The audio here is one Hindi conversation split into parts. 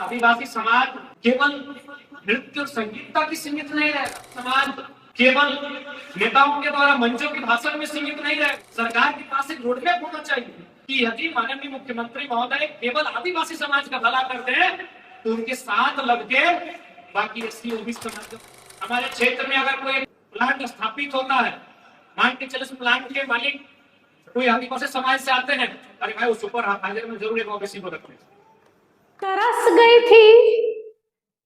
आदिवासी समाज केवल नृत्य और संगीत तक ही सीमित नहीं रहेगा। समाज केवल नेताओं के द्वारा मंचों के भाषण में सीमित नहीं रहेगा। सरकार के पास एक रोडमैप होना चाहिए कि यदि माननीय मुख्यमंत्री महोदय केवल आदिवासी समाज का भला करते हैं तो उनके साथ लगके बाकी एससी ओबीसी समाज हमारे क्षेत्र में अगर कोई प्लांट स्थापित होता है, मान के चले उस प्लांट के मालिक कोई आदिवासी समाज से आते हैं, अरे भाई वो सुपर हाइजर में जरूर एक ओबीसी को रखते हैं। तरस गई थी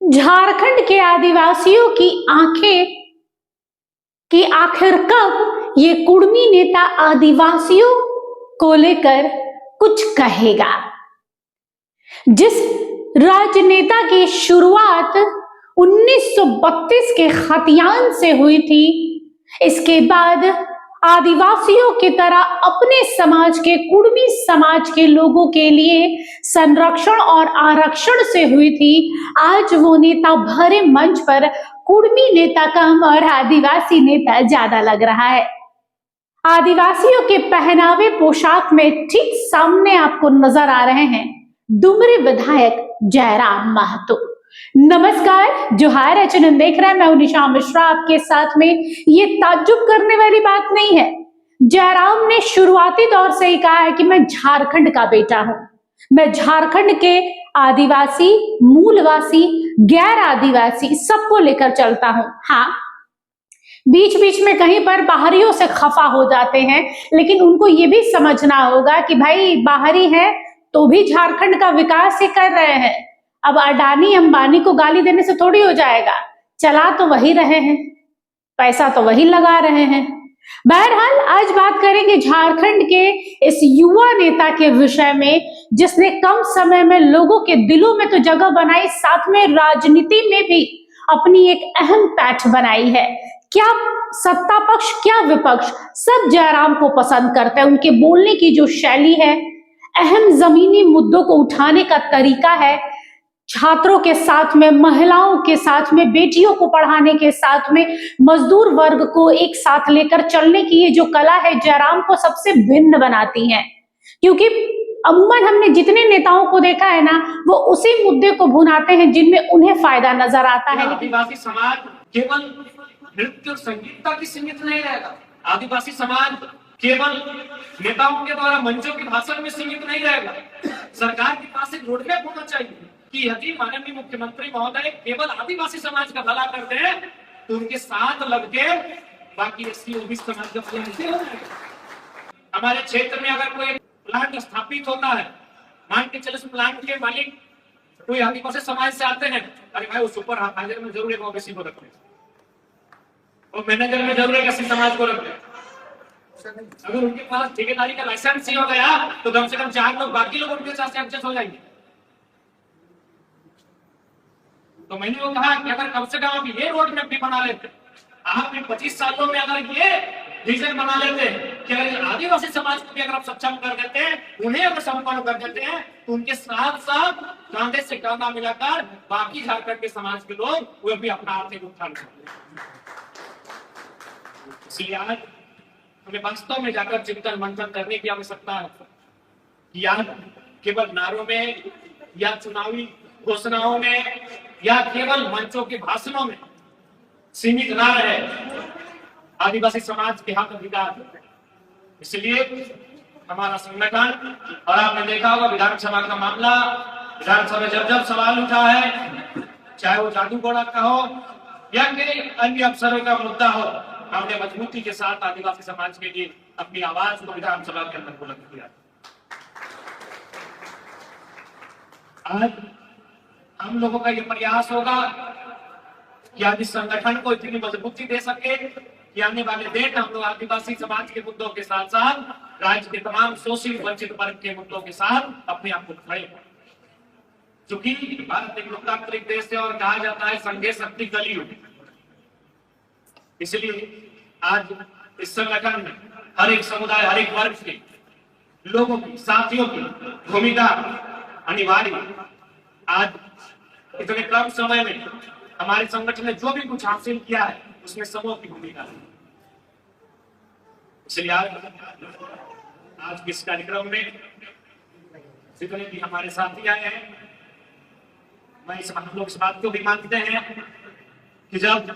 झारखंड के आदिवासियों की आंखें कि आखिर कब ये कुर्मी नेता आदिवासियों को लेकर कुछ कहेगा। जिस राजनेता की शुरुआत 1932 के खतियान से हुई थी, इसके बाद आदिवासियों की तरह अपने समाज के कुर्मी समाज के लोगों के लिए संरक्षण और आरक्षण से हुई थी। आज वो नेता भरे मंच पर कुर्मी नेता कम और आदिवासी नेता ज्यादा लग रहा है। आदिवासियों के पहनावे पोशाक में ठीक सामने आपको नजर आ रहे हैं डुमरी विधायक जयराम महतो। नमस्कार, जोहार एचएनएन देख रहे हैं, मैं निशा मिश्रा आपके साथ में। ये ताज्जुब करने वाली बात नहीं है। जयराम ने शुरुआती दौर से ही कहा है कि मैं झारखंड का बेटा हूं, मैं झारखंड के आदिवासी, मूलवासी, गैर आदिवासी सबको लेकर चलता हूं। हाँ, बीच बीच में कहीं पर बाहरियों से खफा हो जाते हैं, लेकिन उनको ये भी समझना होगा कि भाई बाहरी है तो भी झारखंड का विकास ही कर रहे हैं। अब अडानी अंबानी को गाली देने से थोड़ी हो जाएगा, चला तो वही रहे हैं, पैसा तो वही लगा रहे हैं। बहरहाल आज बात करेंगे झारखंड के इस युवा नेता के विषय में, जिसने कम समय में लोगों के दिलों में तो जगह बनाई, साथ में राजनीति में भी अपनी एक अहम पैठ बनाई है। क्या सत्ता पक्ष, क्या विपक्ष, सब जयराम को पसंद करते हैं। उनके बोलने की जो शैली है, अहम जमीनी मुद्दों को उठाने का तरीका है, छात्रों के साथ में, महिलाओं के साथ में, बेटियों को पढ़ाने के साथ में, मजदूर वर्ग को एक साथ लेकर चलने की ये जो कला है, जयराम को सबसे भिन्न बनाती है। क्योंकि अमूमन हमने जितने नेताओं को देखा है ना, वो उसी मुद्दे को भुनाते हैं जिनमें उन्हें फायदा नजर आता है। आदिवासी समाज केवल नृत्य और संगीत तक ही सीमित नहीं रहेगा। आदिवासी समाज केवल नेताओं के द्वारा मंचों के भाषण में सीमित नहीं रहेगा। सरकार के पास एक रोडमैप होना चाहिए कि यदि माननीय मुख्यमंत्री महोदय केवल आदिवासी समाज का भला करते हैं तो उनके साथ लगके बाकी एससी ओबीसी समाज का भला ऐसे हो जाएगा। हमारे क्षेत्र में अगर कोई प्लांट स्थापित होता है, मान के चले उस प्लांट के मालिक कोई आदिवासी समाज से आते हैं, अरे भाई वो सुपर हाइजर में जरूर एक ओबीसी को रखते हैं, वो मैनेजर में जरूर एक एससी समाज को रखते हैं। अगर उनके पास ठेकेदारी का लाइसेंस ही हो गया तो कम से कम 4 लोग बाकी लोग उनके साथ एडजस्ट हो जाएंगे। तो मैंने वो कहा कि अगर कम से कम आप ये रोड मैप भी बना लेते, आपने 25 सालों में अगर ये विजन बना लेते कि अगर आदिवासी समाज को भी अगर आप सक्षम कर देते हैं, उन्हें अगर संपन्न कर देते हैं, तो उनके साथ साथ कांधे से कांधा मिलाकर बाकी झारखंड के समाज के लोग वो भी अपना आर्थिक उत्थान करते हैं। इसलिए आज हमें वास्तव में जाकर चिंतन मंथन करने की आवश्यकता है कि आज केवल नारों में या चुनावी घोषणाओं में या केवल मंचों के भाषणों में सीमित ना रहे आदिवासी समाज के हक अधिकार। इसलिए हमारा संगठन, और आपने देखा होगा विधानसभा का मामला, विधानसभा में जब सवाल उठा है, चाहे वो जादू घोड़ा का हो या कई अन्य अफसरों का मुद्दा हो, हमने मजबूती के साथ आदिवासी समाज के लिए अपनी आवाज को विधानसभा के अंदर बुलंद किया। आज हम लोगों का ये प्रयास होगा कि आज इस संगठन को इतनी मजबूती दे सके कि आने वाले दिन हम लोग आदिवासी समाज के मुद्दों के साथ साथ राज्य के तमाम शोषित वंचित वर्ग के मुद्दों के साथ अपने आप को खड़े करें। चूंकि भारत एक लोकतांत्रिक देश है और कहा जाता है संघे शक्ति कलयुग, इसलिए आज इस संगठन में हर एक समुदाय, हर एक वर्ग के लोगों की, साथियों की भूमिका अनिवार्य। आज इतने कम समय में हमारे संगठन ने जो भी कुछ हासिल किया है उसमें समूह की भूमिका है। इसलिए आज इस कार्यक्रम में जितने भी हमारे साथी आए हैं, हम लोग इस बात को भी मानते हैं कि जब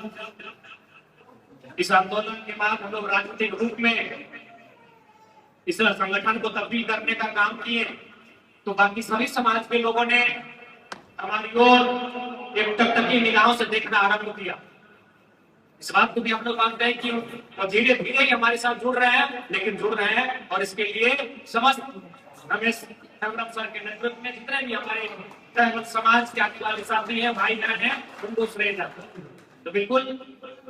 इस आंदोलन के बाद हम लोग राजनीतिक रूप में इस संगठन को तब्दील करने का काम किए, तो बाकी सभी समाज के लोगों ने हमारी ओर एक टकटकी निगाहों से देखना आरंभ किया। इस बात को भी हम लोग मानते हैं कि धीरे धीरे ही हमारे साथ जुड़ रहे हैं, लेकिन जुड़ रहे हैं, और इसके लिए समस्त रमेश सर के नेतृत्व में जितने भी हमारे समाज के आदिवासी साथी हैं, भाई बहन हैं, उनको श्रेय जाता है। तो बिल्कुल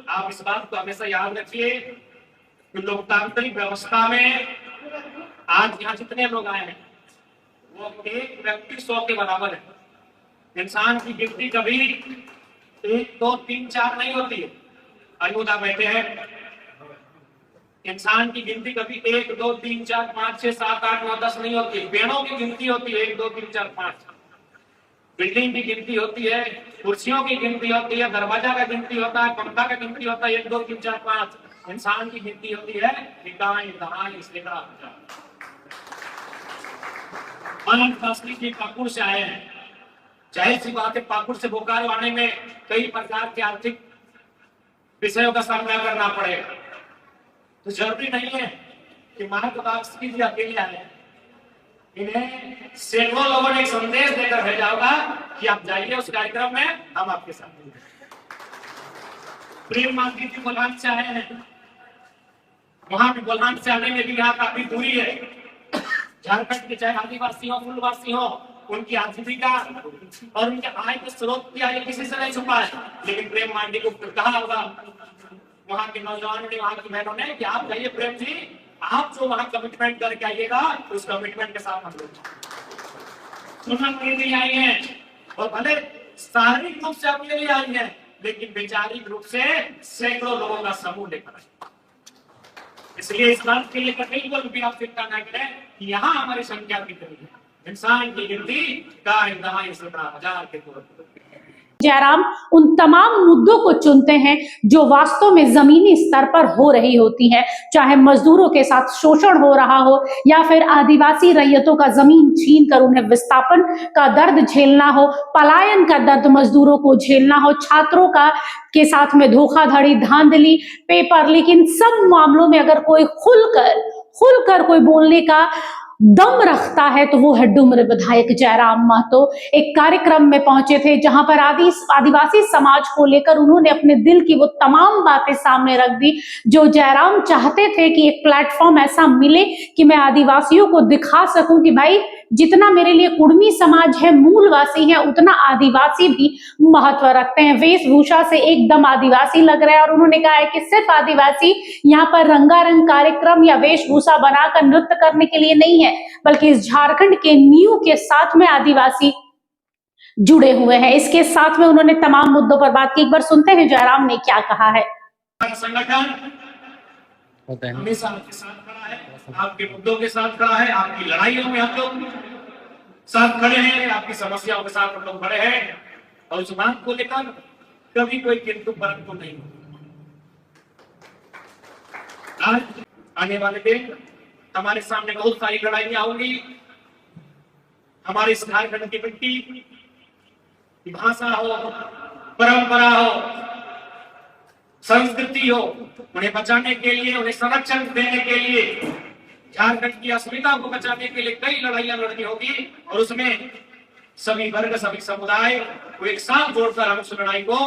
आप इस बात को हमेशा याद रखिए कि लोकतांत्रिक व्यवस्था में आज यहाँ जितने लोग आए हैं वो एक व्यक्ति 100 के बराबर है। इंसान की गिनती कभी 1, 2, 3, 4 नहीं होती है। अयोध्या बैठे हैं, इंसान की गिनती कभी 1, 2, 3, 4, 5, 6, 7, 8, 9, 10 नहीं होती। पेड़ों की गिनती होती है 1, 2, 3, 4, 5। बिल्डिंग की गिनती होती है, कुर्सियों की गिनती होती है, दरवाजा का गिनती होता है, पंखा का गिनती होता है 1, 2, 3, 4, 5। इंसान की गिनती होती है गाय, दहाई, सेकड़ा, की पाकुड़ से आए हैं। जाहिर सी बात है, पाकुड़ से बोकारो आने में कई प्रकार के आर्थिक विषयों का सामना करना पड़ेगा। तो जरूरी नहीं है कि महात्मा जी अकेले आए। इन्हें सैकड़ों लोगों ने एक संदेश देकर भेजा होगा कि आप जाइए उस कार्यक्रम में, हम आपके साथ हैं। प्रेम मांगी जी बुलहान से आए हैं, वहां भी बुलहान से आने में भी यहाँ काफी दूरी है। झारखंड के चाहे आदिवासी हो, मूलवासी हो, उनकी आजीविका और उनके आय के स्रोत क्या है किसी से नहीं छुपा है। लेकिन प्रेम मांडी को कहा होगा वहां के नौजवानों ने, वहां की बहनों ने कि आप जाइए प्रेम जी, आप जो वहां कमिटमेंट करके आइएगा उस कमिटमेंट के साथ हम लोग नहीं आई हैं। और भले शारीरिक रूप से अकेले आई हैं, लेकिन वैचारिक रूप से सैकड़ों लोगों का समूह लेकर आई। इसलिए इस बात के लेकर बिल्कुल भी आप चिंता न करें कि यहाँ हमारी संख्या कितनी है। इंसान की गिनती गाय, दहाई, 17,000 के तौर पर। जयराम उन तमाम मुद्दों को चुनते हैं जो वास्तव में जमीनी स्तर पर हो रही होती है, चाहे मजदूरों के साथ शोषण हो रहा हो या फिर आदिवासी रैयतों का जमीन छीन कर उन्हें विस्थापन का दर्द झेलना हो, पलायन का दर्द मजदूरों को झेलना हो, छात्रों का के साथ में धोखाधड़ी, धांधली, पेपर लीक, इन सब मामलों में अगर कोई खुलकर कोई बोलने का दम रखता है तो वो है डुमर विधायक जयराम महतो। एक कार्यक्रम में पहुंचे थे जहां पर आदिवासी समाज को लेकर उन्होंने अपने दिल की वो तमाम बातें सामने रख दी जो जयराम चाहते थे कि एक प्लेटफॉर्म ऐसा मिले कि मैं आदिवासियों को दिखा सकूं कि भाई जितना मेरे लिए कुड़मी समाज है, मूलवासी है, उतना आदिवासी भी महत्व रखते हैं। वेशभूषा से एकदम आदिवासी लग रहा है और उन्होंने कहा है कि सिर्फ आदिवासी यहाँ पर रंगारंग कार्यक्रम या वेशभूषा बनाकर नृत्य करने के लिए नहीं है, बल्कि इस झारखंड के नींव के साथ में आदिवासी जुड़े हुए हैं। इसके साथ में उन्होंने तमाम मुद्दों पर बात की। एक बार सुनते हैं जयराम ने क्या कहा है। संगठन हमेशा आपके साथ खड़ा है, आपके मुद्दों के साथ खड़ा है, आपकी लड़ाइयों में हम लोग साथ खड़े हैं, आपकी समस्याओं के साथ हम लोग खड़े हैं, और उस बात को लेकर कभी कोई किंतु परंतु नहीं। आज आने वाले दिन हमारे सामने बहुत सारी लड़ाइयां होंगी। हमारे इस झारखंड की मिट्टी, भाषा हो, परंपरा हो, संस्कृति हो, उन्हें बचाने के लिए, उन्हें संरक्षण देने के लिए, झारखंड की अस्मिता को बचाने के लिए कई लड़ाइयां लड़नी होगी, और उसमें सभी वर्ग, सभी समुदाय को एक साथ जोड़कर हम उस लड़ाई को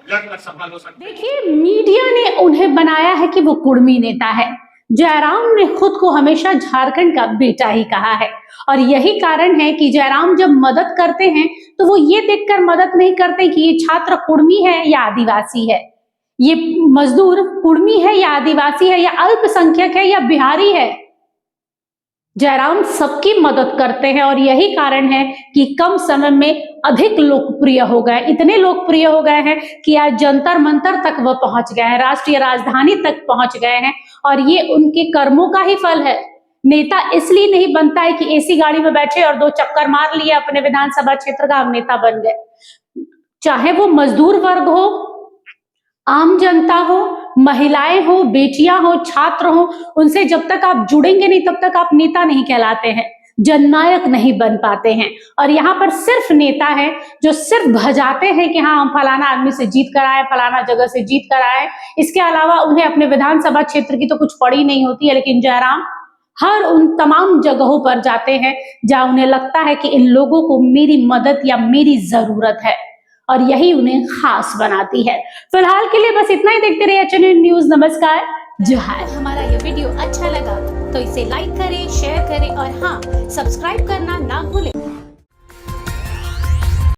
लड़कर सफल हो सकते हैं। देखिए, मीडिया ने उन्हें बनाया है कि वो कुड़मी नेता है। जयराम ने खुद को हमेशा झारखंड का बेटा ही कहा है, और यही कारण है कि जयराम जब मदद करते हैं तो वो ये देखकर मदद नहीं करते कि ये छात्र कुड़मी है या आदिवासी है, ये मजदूर कुड़मी है या आदिवासी है या अल्पसंख्यक है या बिहारी है। जयराम सबकी मदद करते हैं, और यही कारण है कि कम समय में अधिक लोकप्रिय हो गए, इतने लोकप्रिय हो गए हैं कि आज जंतर मंतर तक वह पहुंच गए हैं, राष्ट्रीय राजधानी तक पहुंच गए हैं, और ये उनके कर्मों का ही फल है। नेता इसलिए नहीं बनता है कि एसी गाड़ी में बैठे और 2 चक्कर मार लिए अपने विधानसभा क्षेत्र का हम नेता बन गए। चाहे वो मजदूर वर्ग हो, आम जनता हो, महिलाएं हो, बेटियां हो, छात्र हो, उनसे जब तक आप जुड़ेंगे नहीं तब तक आप नेता नहीं कहलाते हैं। जननायक नहीं बन पाते हैं। और यहाँ पर सिर्फ नेता है जो सिर्फ भजाते हैं कि हाँ हम फलाना आदमी से जीत कर आए, फलाना जगह से जीत कर आए। इसके अलावा उन्हें अपने विधानसभा क्षेत्र की तो कुछ पड़ी नहीं होती है, लेकिन जयराम हर उन तमाम जगहों पर जाते हैं जहां उन्हें लगता है कि इन लोगों को मेरी मदद या मेरी जरूरत है, और यही उन्हें खास बनाती है। फिलहाल के लिए बस इतना ही। देखते रहिए HNN न्यूज। नमस्कार, जोहार। हमारा ये वीडियो अच्छा लगा तो इसे लाइक करें, शेयर करें और हाँ, सब्सक्राइब करना ना भूलें।